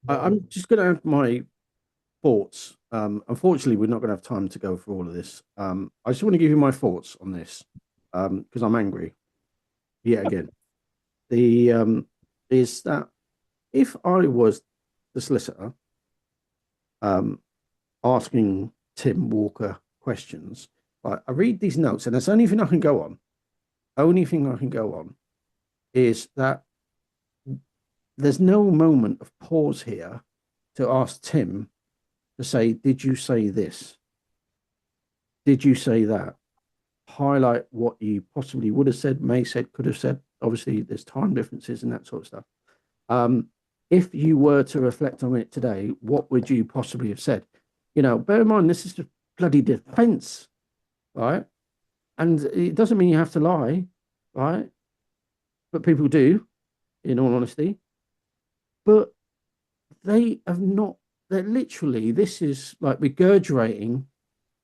I'm just going to have my thoughts. Unfortunately, we're not going to have time to go through all of this. I just want to give you my thoughts on this because I'm angry yet again. The is that if I was the solicitor asking Tim Walker questions, I read these notes, and that's the only thing I can go on. Only thing I can go on is that there's no moment of pause here to ask Tim to say, did you say this? Did you say that? Highlight what you possibly would have said, may said, could have said. Obviously, there's time differences and that sort of stuff. If you were to reflect on it today, what would you possibly have said? Bear in mind, this is just bloody defense, right? And it doesn't mean you have to lie, right? But people do, in all honesty. But they have not, they're literally, this is like regurgitating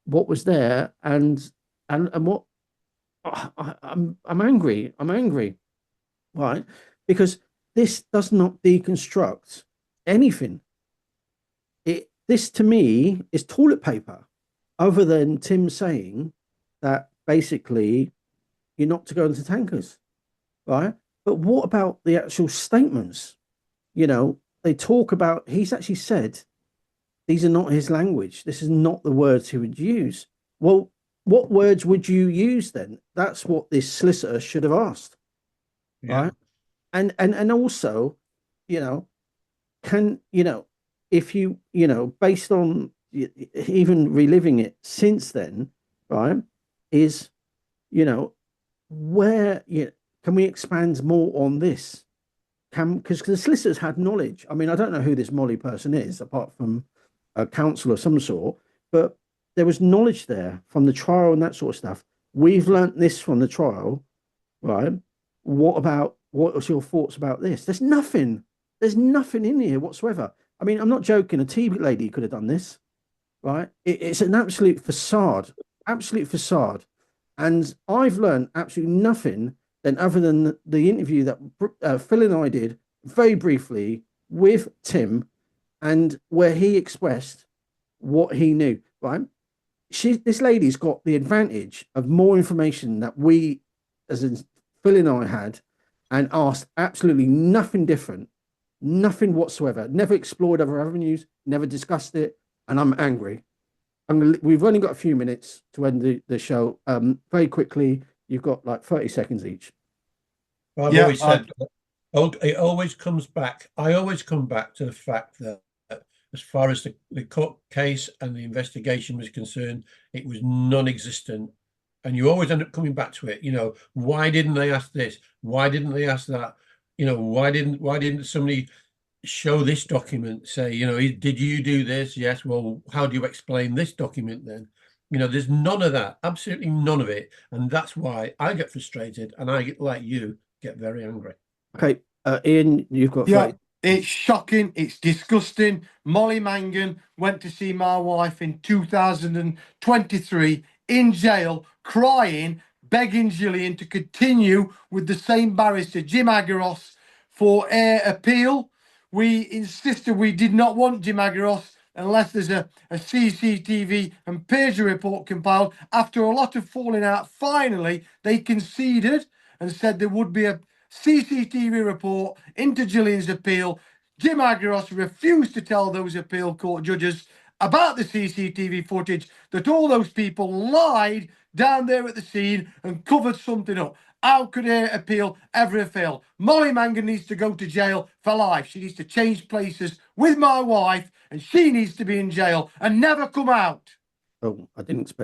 what was there and what I'm angry. I'm angry, right? Because this does not deconstruct anything. This to me is toilet paper, other than Tim saying that basically you're not to go into tankers, right? But what about the actual statements? They talk about, he's actually said these are not his language. This is not the words he would use. Well, what words would you use then? That's what this solicitor should have asked, right? And also, can if based on even reliving it since then, right? Is where can we expand more on this? Because the solicitors had knowledge. I mean, I don't know who this Molly person is, apart from a counsel of some sort, but there was knowledge there from the trial and that sort of stuff. We've learnt this from the trial, right? What was your thoughts about this? There's nothing in here whatsoever. I mean, I'm not joking. A TV lady could have done this, right? It's an absolute facade. And I've learned absolutely nothing then other than the interview that Phil and I did very briefly with Tim, and where he expressed what he knew, right? This lady's got the advantage of more information that we, as in Phil and I, had, and asked absolutely nothing different, nothing whatsoever, never explored other avenues, never discussed it, and I'm angry. We've only got a few minutes to end the show. Very quickly, you've got like 30 seconds each. I've always said it always comes back. I always come back to the fact that as far as the court case and the investigation was concerned, it was non-existent. And you always end up coming back to it. Why didn't they ask this? Why didn't they ask that? Why didn't somebody show this document, say, did you do this? Yes. Well, how do you explain this document then? There's none of that, absolutely none of it. And that's why I get frustrated, and I get, like you, get very angry. Okay, Ian, you've got 30. It's shocking. It's disgusting. Molly Mangan went to see my wife in 2023 in jail, crying, begging Gillian to continue with the same barrister, Jim Agaros, for air appeal. We insisted we did not want Jim Agaros unless there's a CCTV and Pager report compiled. After a lot of falling out, finally, they conceded and said there would be a CCTV report into Gillian's appeal. Jim Agaros refused to tell those appeal court judges about the CCTV footage, that all those people lied down there at the scene and covered something up. How could her appeal ever fail? Molly Mangan needs to go to jail for life. She needs to change places with my wife, and she needs to be in jail and never come out. Oh, I didn't expect